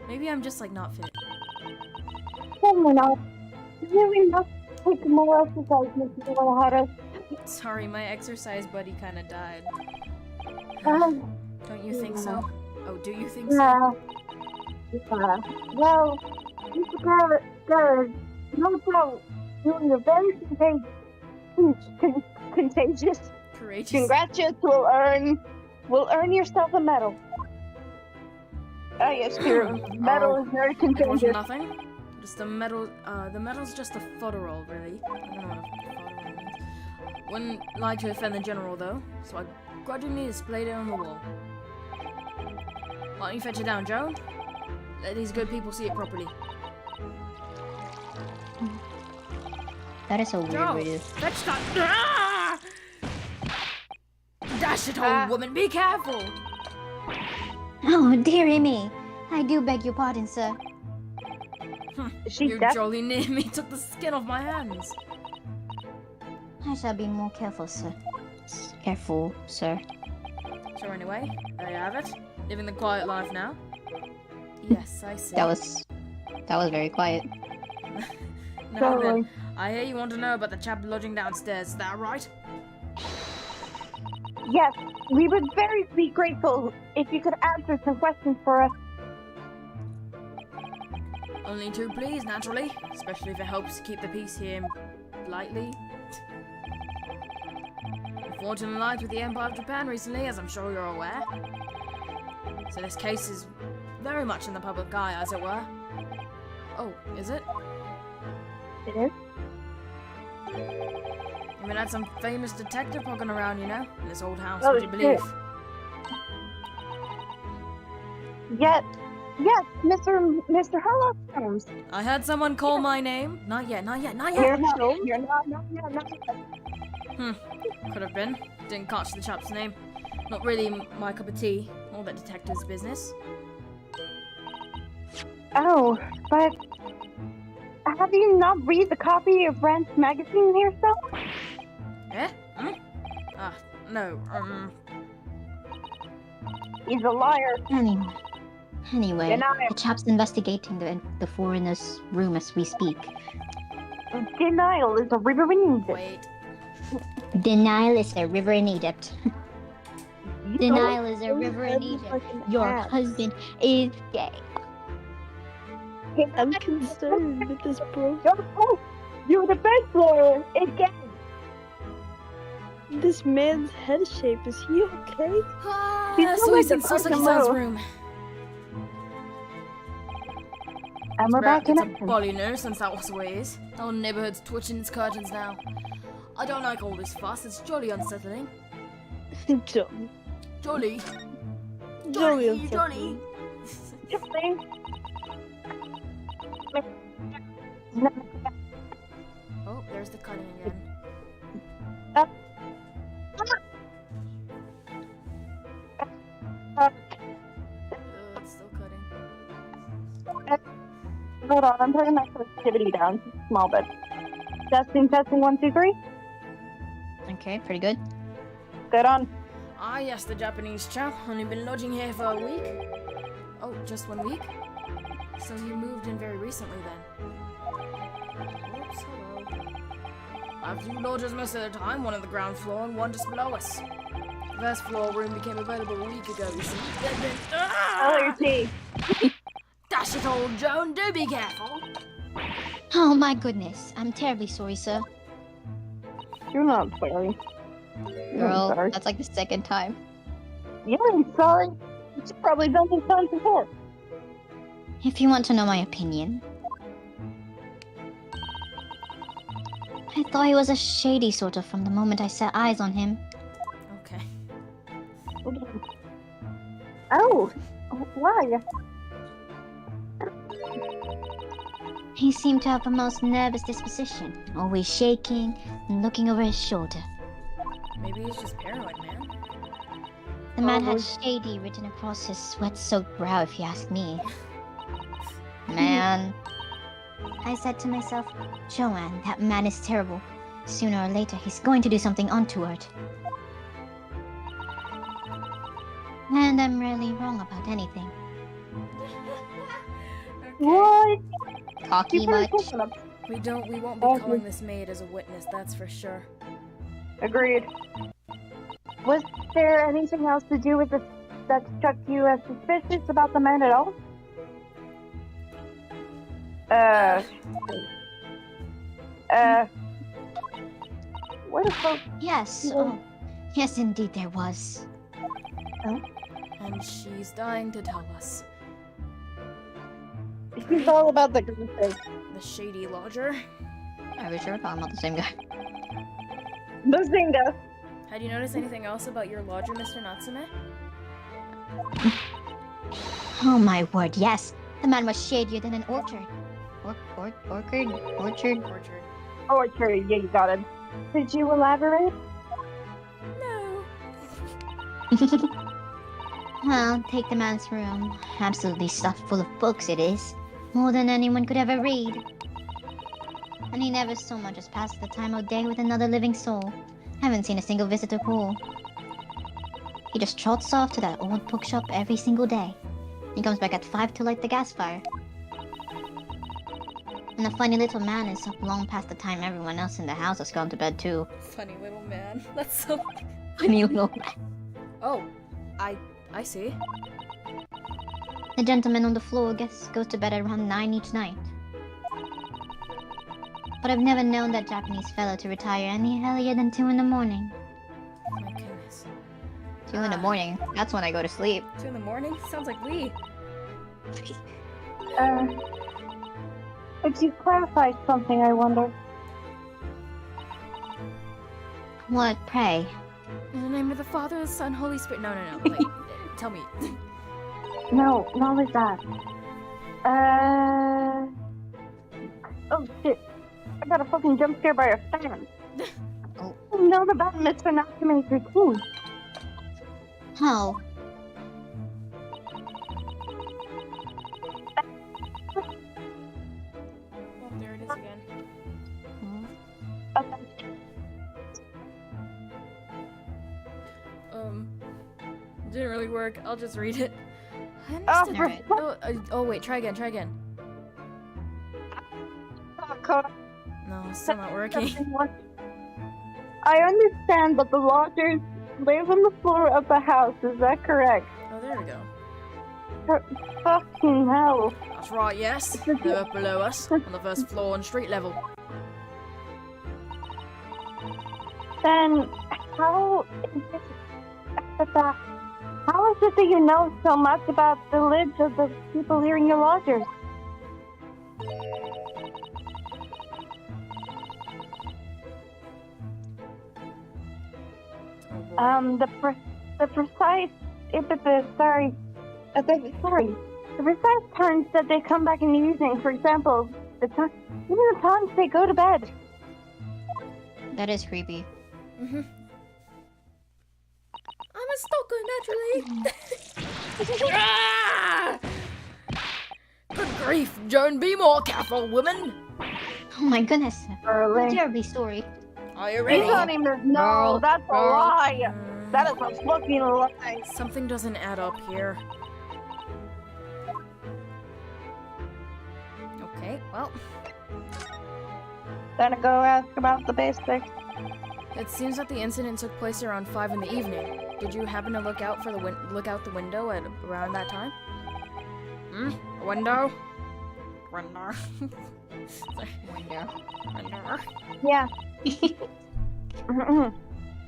Maybe I'm just, like, not fit. Certainly not. Really not take more exercise, Mrs. Iwahara. Sorry, my exercise buddy kinda died. Um, Don't you think so? Oh, do you think so? yeah. Well, Mr. Garrett, no doubt, you're very contagious. Courageous. Congrats, we'll earn yourself a medal. Ah, yes, your medal is very It wasn't contagious. nothing. Just the medal. The medal's just a fodderall, really. I don't know what a fodderall means. Wouldn't like to offend the general, though, so I grudgingly displayed it on the wall. Why don't you fetch it down, Joe? Let these good people see it properly. That is so weird. Joe, Way to... fetch that! Ah! Dash it, old woman! Be careful! Oh, dearie me. I do beg your pardon, sir. She's You deaf. jolly near me took the skin off my hands. I shall be more careful, sir. Careful, sir. So anyway, there you have it. Living the quiet life now. Yes, I see. That was very quiet. Now then, I hear you want to know about the chap lodging downstairs, is that right? Yes, we would very be grateful if you could answer some questions for us. Only two, please, naturally. Especially if it helps keep the peace here lightly. I've fought in alliance with the Empire of Japan recently, as I'm sure you're aware. So this case is very much in the public eye, as it were. Oh, is it? It is? I mean, that's some famous detective poking around, you know, in this old house, Oh, would you believe? Yes, Mr. Harlow Holmes. I heard someone call my name. Not yet, not yet, not You're yet. not, you're not yet. Could have been. Didn't catch the chap's name. Not really my cup of tea. All that detective's business. Oh, but have you not read the copy of Rand's magazine here, still? Eh? Ah, no, He's a liar. Anyway, Deny him. the chap's investigating the foreigner's room as we speak. Denial is a river in Egypt. wait. Denial is a river in Egypt. Denial is a river in Egypt. Your husband is gay. I'm concerned with this bro. You're the best lawyer. Again. This man's head shape, is he okay? Ah, so he's in like a Sasaki-san's Pokemon. room. And we're back in It's a action. body nuisance, that was the way it is. The whole neighborhood's twitching its curtains now. I don't like all this fuss, it's jolly unsettling. Jolly. Jolly. Jolly. Jolly. Oh, there's the cutting again. It's still cutting. Hold on, I'm turning my sensitivity down just a small bit. Testing, 1, 2, 3. Okay, pretty good. Good on. Ah, yes, the Japanese chap. Only been lodging here for a week. Oh, just 1 week? So you moved in very recently then? Oops, hello. I have 2 lodgers most of the time, one on the ground floor and one just below us. The first floor room became available a week ago, you see. Oh, your tea. Dash it, old Joan, do be careful. Oh my goodness. I'm terribly sorry, sir. You're not sorry. Girl, sorry. that's like the second time. You ain't sorry. You've probably done this time before. If you want to know my opinion, I thought he was a shady sort of from the moment I set eyes on him. Okay. Oh, why? He seemed to have a most nervous disposition, always shaking and looking over his shoulder. Maybe he's just paranoid, man. The man had shady written across his sweat-soaked brow, if you ask me. Man. I said to myself, Joanne, that man is terrible. Sooner or later, he's going to do something untoward. And I'm rarely wrong about anything. What? Cocky much? We won't be calling this maid as a witness, that's for sure. Agreed. Was there anything else to do with this that struck you as suspicious about the man at all? What the fuck? Yes, oh, yes indeed there was. And she's dying to tell us. He's all about the gossip. The shady lodger. Are we sure we're talking about the same guy? Bazinga! Had you noticed anything else about your lodger, Mr. Natsume? Oh my word, yes. The man was shadier than an orchard. Orchard? Orchard. Orchard, yeah, you got it. Did you elaborate? No. Well, take the man's room. Absolutely stuffed full of books it is. More than anyone could ever read. And he never so much as passed the time of day with another living soul. Haven't seen a single visitor call. He just trots off to that old bookshop every single day. He comes back at 5 to light the gas fire. And the funny little man is up long past the time everyone else in the house has gone to bed too. Funny little man. That's so... Funny little man. Oh, I see. The gentleman on the floor goes to bed at around 9 each night. But I've never known that Japanese fellow to retire any earlier than 2 in the morning. Oh my goodness. 2 in the morning. That's when I go to sleep. 2 in the morning? Sounds like Lee. Could you clarify something, I wonder? What, pray? In the name of the Father, the Son, Holy Spirit. No. Wait. Tell me. No, not like that. Oh shit. I got a fucking jump scare by a fan. Oh. You know about Mr. Natsume's routine. How? Oh, there it is again. Didn't really work. I'll just read it. I understand. Oh, wait. Try again. No, it's still not working. I understand, but the lodgers live on the floor of the house. Is that correct? Oh, there we go. Fucking hell. That's right, yes. They're up below us, on the first floor on street level. Then how is it that you know so much about the lives of the people here in your lodgers? The precise times that they come back in the evening, for example, even the times they go to bed. That is creepy. I'm a stalker, naturally. Ah! Good grief, Joan, be more careful, woman. Oh my goodness. Early. Terribly sorry. Are you You ready? don't even know. That's a lie. That is a fucking lie. Something doesn't add up here. Okay, well, Gonna go ask about the basics. it seems that the incident took place around 5 in the evening. Did you happen to look out the window at around that time? A window? Window. Sorry. Window. Yeah.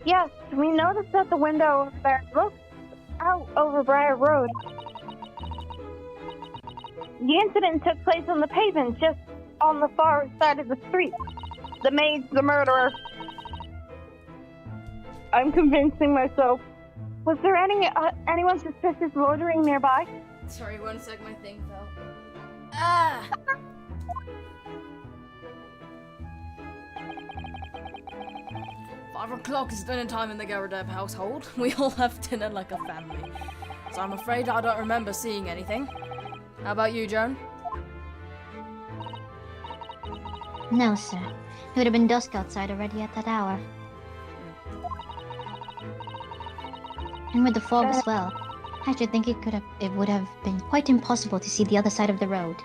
Yes, we noticed that the window over there looks out over Briar Road. The incident took place on the pavement, just on the far side of the street. The maid's the murderer. I'm convincing myself. Was there anyone suspicious loitering nearby? Sorry, one sec, my thing fell. Ah! 5 o'clock is dinner time in the Garadeb household. We all have dinner like a family. So I'm afraid I don't remember seeing anything. How about you, Joan? No, sir. It would have been dusk outside already at that hour. And with the fog as well, I should think it would have been quite impossible to see the other side of the road.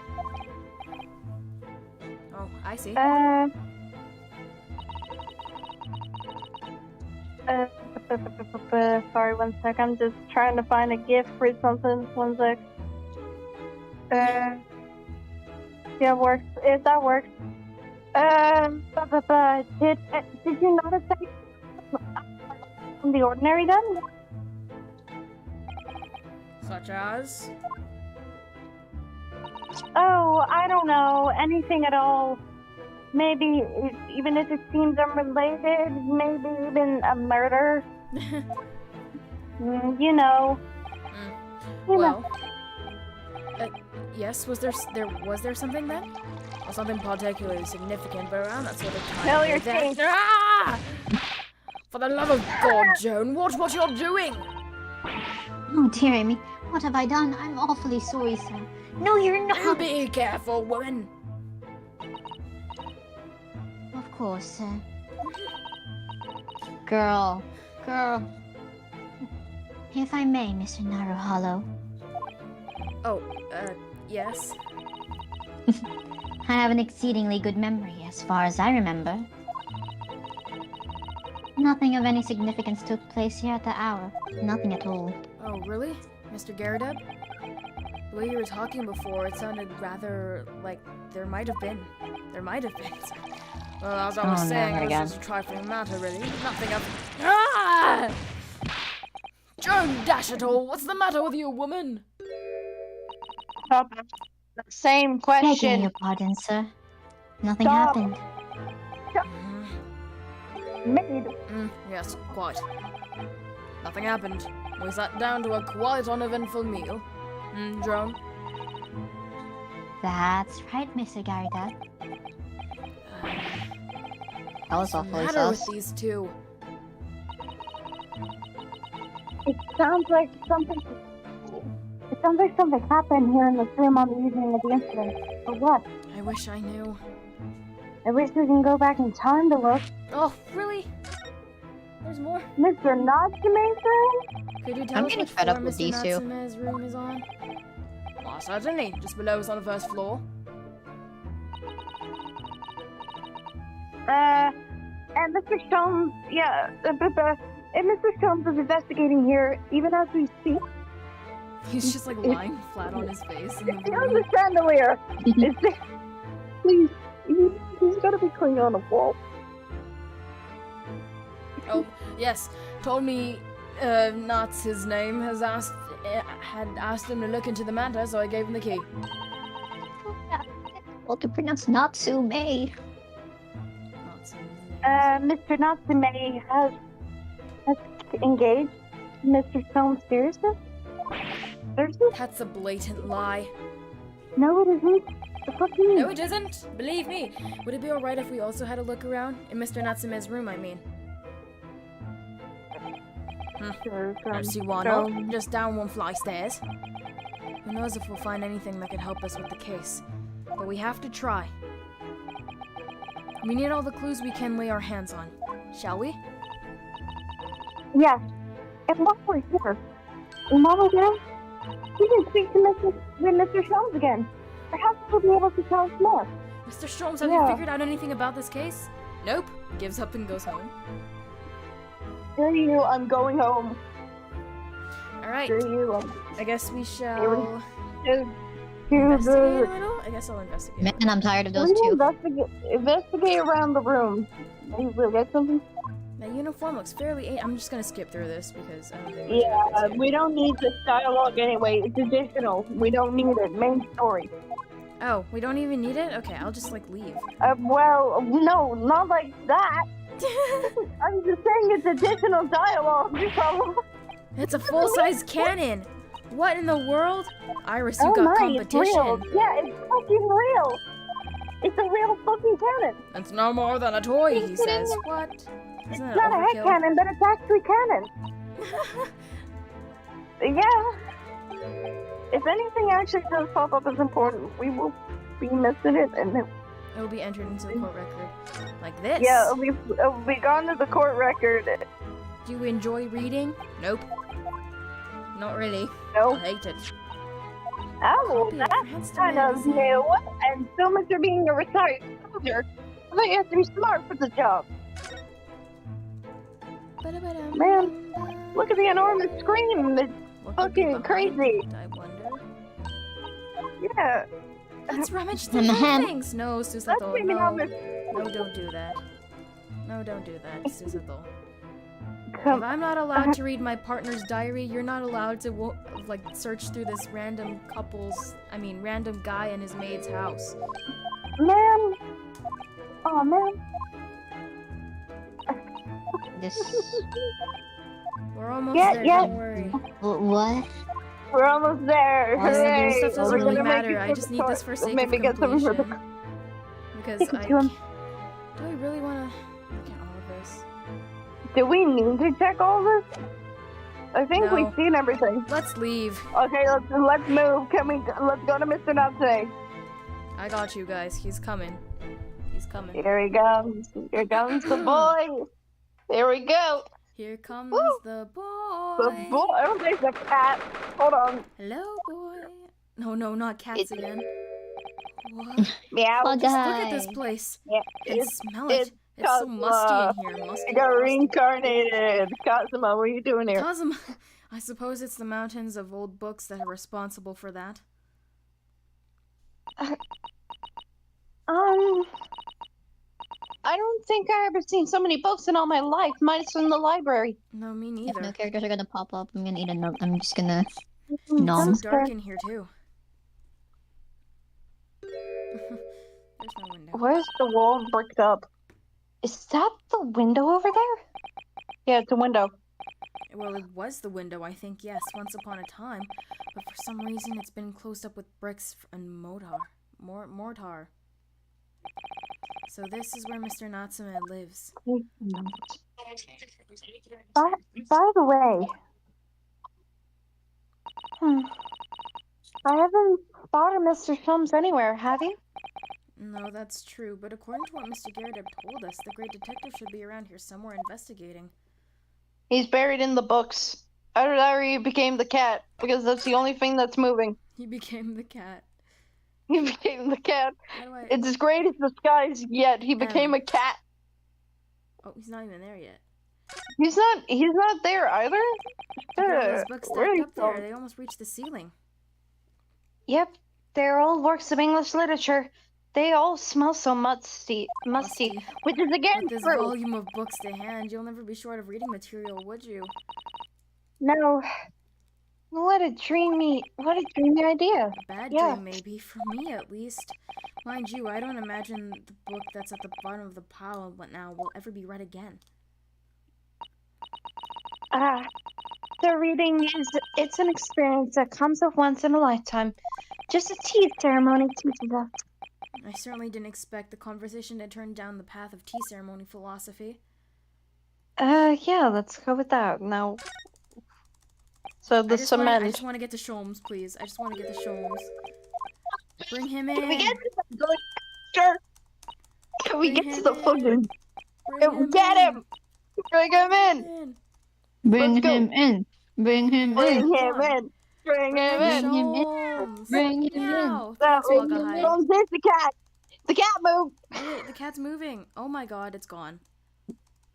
Oh, I see. Sorry, 1 sec. I'm just trying to find a gift for something. 1 sec. Yeah, works. If that works. Did you notice anything from the ordinary then? Such as? Oh, I don't know. Anything at all. Maybe, even if it seems unrelated, maybe even a murder. You know. Well, yes, was there something then? Or something particularly significant, but around that sort of time. Tell your then- face. Ah! For the love of God, Joan, watch what you're doing! Oh dear, Amy. What have I done? I'm awfully sorry, sir. No, you're You not! be careful, woman! Of course, sir. Girl. If I may, Mr. Naruholo, Oh, yes? I have an exceedingly good memory as far as I remember. Nothing of any significance took place here at the hour. Nothing at all. Oh, really? Mr. Garadeb? The way you were talking before, it sounded rather like there might have been. Well, as I was saying, it was just a trifling matter, really. Nothing of... Ah! Joan Dash it all, what's the matter with you, woman? Same Begging question. your pardon, sir. Nothing Stop. happened. Maid. Yes, quite. Nothing happened. We sat down to a quite uneventful meal. Joan? That's right, Mr. Garida. That was What's the awfully matter with sus. these two? It sounds like something happened here in this room on the evening of the incident. But what? I wish I knew. I wish we can go back in time to look. Oh, really? There's more? Mr. Natsume's room? Could you tell I'm us getting which fed up floor with Mr. these two. Natsume's room is on? Well, certainly. Just below us on the first floor. And Mr. Sholmes, and Mr. Sholmes is investigating here even as we speak. He's just like lying flat on his face in the Here's room. the chandelier. Is there... Please, he's gotta be clinging on the wall. Oh, yes. Told me, Nats, his name, had asked him to look into the matter, so I gave him the key. Well, to pronounce Natsume. Nats. Mr. Natsume has engaged Mr. Sholmes seriously? Seriously? That's a blatant lie. No, it isn't. The fuck you mean? No, it isn't. Believe me. Would it be alright if we also had a look around? In Mr. Natsume's room, I mean. Sure, Don't see why not. Just down one flight of stairs. Who knows if we'll find anything that could help us with the case. But we have to try. We need all the clues we can lay our hands on. Shall we? Yes. And while we're here, we can speak to Mr. Sholmes again. Perhaps he'll be able to tell us more. Mr. Sholmes, have you figured out anything about this case? Nope. Gives up and goes home. Screw you, I'm going home. Alright. Screw you, I guess we shall to investigate a the... little? I guess I'll investigate. Man, I'm tired of those We two. investigate around the room. Maybe we'll get something. That uniform looks fairly... I'm just gonna skip through this because I don't think... Yeah, we don't need this dialogue anyway. It's additional. We don't need it. Main story. Oh, we don't even need it? Okay, I'll just, like, leave. Well, no, not like that. I'm just saying it's additional dialogue. So... It's a full-size cannon! What in the world? Iris, you Oh got my, it's real. competition. Yeah, it's fucking real. It's a real fucking cannon. It's no more than a toy, he says. What? Isn't It's that not a overkill? headcanon, but it's actually canon. Yeah. If anything actually does pop up as important, we will be missing it, and It will be entered into the court record. Like this. yeah, it'll be gone to the court record. Do you enjoy reading? Nope. Not really. No. I hate it. Oh, Copy of that's Cranston kind of magazine. new. And so much for being a retired soldier. I thought you have to be smart for the job. Ba-da-ba-dum. Man, look at the enormous screen. It's What could be fucking behind crazy. it, I wonder. Yeah. Let's rummage through the things. No, That's Susato, maybe no. not the No, don't do that. No, don't do that, Susato. If come. I'm not allowed to read my partner's diary, you're not allowed to like search through this random random guy in his maid's house. Man. Oh, man. This. We're almost Yeah, there. yeah. Don't worry. What? We're almost there. Well, Hooray. This stuff doesn't We're really gonna make matter. it I to just the need this court. for sake Maybe of get something for the completion. Because Take it I to him. do I really want to look at all of this? Do we need to check all this? I think No. we've seen everything. Let's leave. Okay, let's move. Let's go to Mr. Natsune. I got you guys. He's coming. He's coming. Here he comes. Here comes the boy. There we go. Here comes Woo! the The boy. boy. Oh, there's a cat. Hold on. Hello, boy. No, not cats again. What? Meow. Oh, Just look at this guy. place Yeah, and it's smell it. It's so Cosmo. musty in here. Musty. I got musty. reincarnated. Cosmo, what are you doing here? Cosmo. I suppose it's the mountains of old books that are responsible for that. I don't think I ever seen so many books in all my life, minus from the library. No, me If neither. no characters are gonna pop up, I'm gonna eat a nut. I'm just gonna It's nom. so dark in here too. There's no window. Where's the wall bricked up? Is that the window over there? Yeah, it's a window. Well, it was the window, I think, yes, once upon a time. But for some reason, it's been closed up with bricks and mortar. So this is where Mr. Natsume lives. By the way, I haven't spotted Mr. Shums anywhere, have you? No, that's true, but according to what Mr. Garrett told us, the great detective should be around here somewhere investigating. He's buried in the books. Either that or he became the cat, because that's the only thing that's moving. He became the cat. He became the cat. How do I... It's his greatest disguise yet. He became a cat. Oh, he's not even there yet. He's not there either. Look at all those books where stacked is up there. he? They almost reached the ceiling. Yep, they're all works of English literature. They all smell so musty, which is again With this true. volume of books to hand, you'll never be short of reading material, would you? no. What a dreamy idea. A bad Yeah. dream, maybe, for me at least. Mind you, I don't imagine the book that's at the bottom of the pile now will ever be read again. The reading it's an experience that comes up once in a lifetime. Just a tea ceremony teaches us. I certainly didn't expect the conversation to turn down the path of tea ceremony philosophy. Yeah, let's go with that. Now, so the I cement. just want to get to Sholmes, please. I just want to get to Sholmes. Bring him in. Can we get to the good? Sure. Can we Bring get to him the in. fucking? Bring Get in. him! Bring him in! In. Bring Let's go. him in. Bring him Bring in. him in! Bring him in! Bring him in. Sholmes. Bring him in. Meow. That Thanks, was Wakahai. there's the cat! The cat moved! Wait, the cat's moving. Oh my god, it's gone.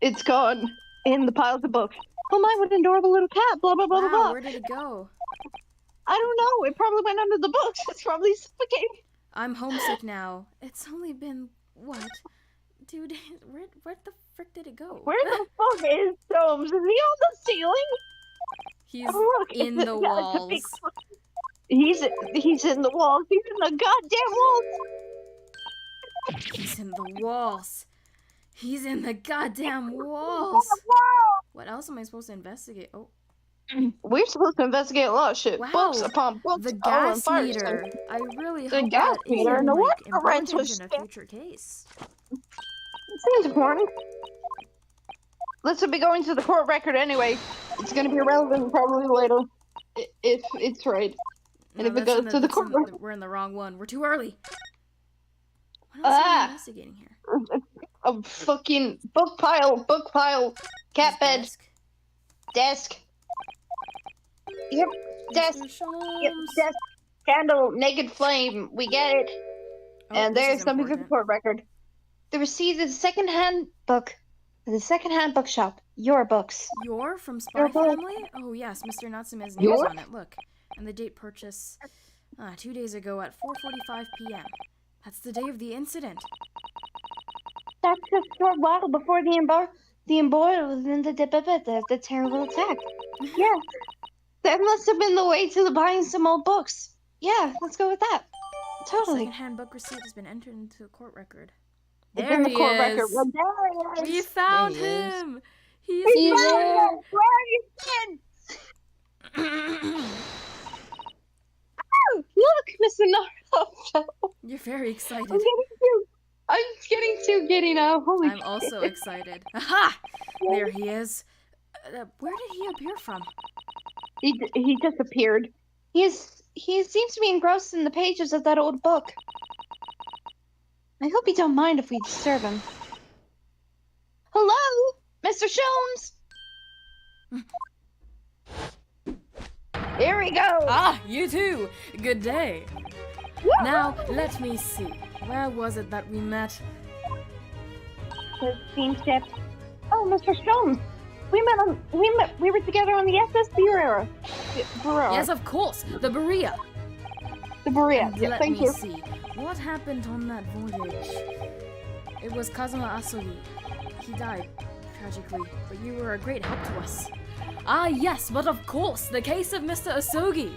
It's gone. In the piles of books. Oh my, what an adorable little cat! Blah blah blah Wow, blah blah. where did it go? I don't know. It probably went under the books. It's probably suffocating. I'm homesick now. It's only been, what? 2 days? Where the frick did it go? Where the fuck is Soames? Is he on the ceiling? He's Oh, look, in it's the yeah, it's a walls. big- He's in the walls. He's in the goddamn walls. He's in the walls. He's in the goddamn walls. Wow. What else am I supposed to investigate? Oh, We're supposed to investigate a lot of shit. Wow. Books upon books. the all on gas fire. meter. I really The hope gas that is meter and the like, water wrench important was in a still- future case. It seems important. This will be going to the court record anyway. It's gonna be irrelevant probably later. If it's right. And if it goes to the court record. We're in the wrong one. We're too early. What else are we investigating here? A fucking book pile. Cat His bed. Desk. Yep. Desk. Mr. Sholmes. Yep. Desk. Candle. Naked flame. We get it. Oh, And this there's is something for the important. court record. The receipt of the second-hand book. The second-hand bookshop. Your books. You're from Spy Your book. Family? Oh yes, Mr. Natsume's name's Your? on it. Look. And the date purchase 2 days ago at 4:45 p.m. That's the day of the incident. That's a short while before the terrible attack. Yeah. That must have been the way to the buying some old books. Yeah, let's go with that. Totally. Second-hand book receipt has been entered into the court record. It's There in the he court is. record. Well, there he We is. found There he is. him. He's He's here. there. Where are you been? Oh, look, Mr. Naruto. You're very excited. I'm getting too giddy now. Holy I'm also excited. Aha! There he is. Where did he appear from? He disappeared. He seems to be engrossed in the pages of that old book. I hope you don't mind if we disturb him. Hello, Mr. Sholmes. Here we go. Ah, you too. Good day. Now, let me see. Where was it that we met? The steamship. Oh, Mr. Sholmes. We were together on the SS Berea. Yes, of course. The Berea. The Berea. And Yeah, let thank me you. see. What happened on that voyage? It was Kazuma Asogi. He died, tragically, but you were a great help to us. Ah, yes, but of course, the case of Mr. Asogi.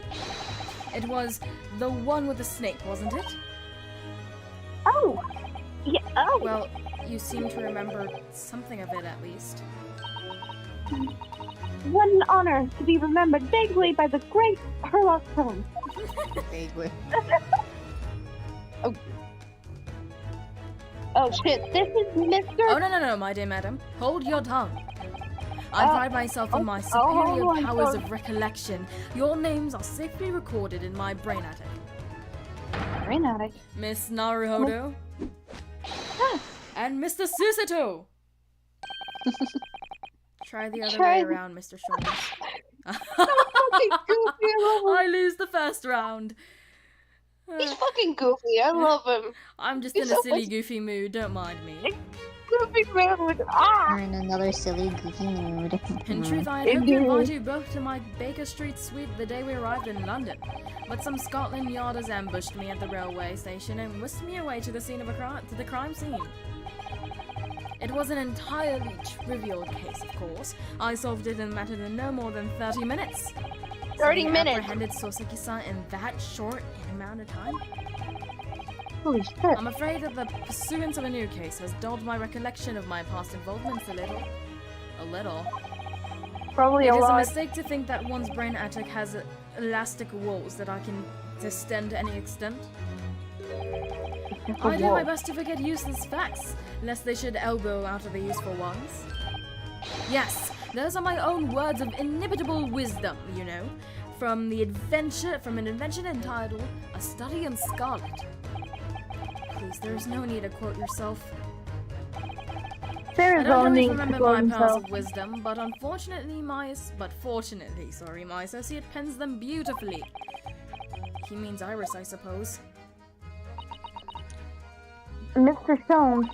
It was the one with the snake, wasn't it? Oh. Yeah. Oh. Well, you seem to remember something of it at least. What an honor to be remembered vaguely by the great Herlock Holmes. Vaguely. Oh shit! This is Mr. Oh, no, my dear madam. Hold your tongue. I pride myself on my superior hold on, powers sorry. of recollection. Your names are safely recorded in my brain attic. Brain addict. Miss Naruhodo. And Mr. Susato. Try the other Try way the- around, Mr. Shoulders. Fucking goofy. I love him. I lose the first round. He's fucking goofy. I love him. I'm just he's in a so silly, much- goofy mood. Don't mind me. Goofy mood. Ah. We're in another silly, goofy mood. In truth, I had hoped to invite you both to my Baker Street suite the day we arrived in London. But some Scotland Yarders ambushed me at the railway station and whisked me away to the scene of the crime scene. It was an entirely trivial case, of course. I solved it in a matter of no more than 30 minutes. 30 So we minutes. apprehended Soseki-san in that short amount of time? Holy shit. I'm afraid that the pursuance of a new case has dulled my recollection of my past involvements a little. A little. Probably It a is a lot. mistake to think that one's brain attic has elastic walls that I can distend to any extent. I do my best to forget useless facts, lest they should elbow out of the useful ones. Yes, those are my own words of inimitable wisdom, you know, from an invention entitled A Study in Scarlet. Please, there is no need to quote yourself. There I is don't no always need to remember blow my pearls himself. of wisdom, but fortunately, my associate pens them beautifully. He means Iris, I suppose. Mr. Sholmes,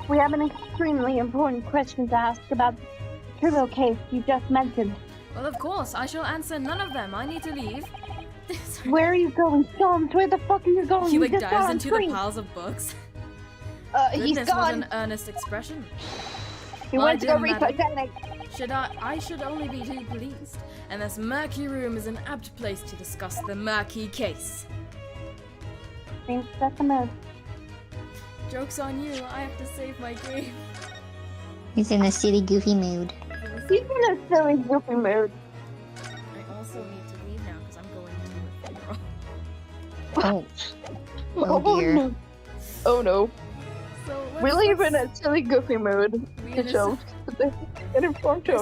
we have an extremely important question to ask about the trivial case you just mentioned. Well, of course, I shall answer none of them. I need to leave. Where are you going, Sholmes? Where the fuck are you going? He You like just dives got on into screen. the piles of books. He's Goodness, what gone. an earnest expression. He My went to go dear read madam, Titanic. I should only be too pleased. And this murky room is an apt place to discuss the murky case. Thanks, that's a move. Joke's on you, I have to save my game. He's in a silly, goofy mood. He's in a silly, goofy mood. I also need to leave now because I'm going to a funeral. Oh. Oh dear. no. Oh no. So We leave let's- in a silly, goofy mood. we to in a Joe. Get informed to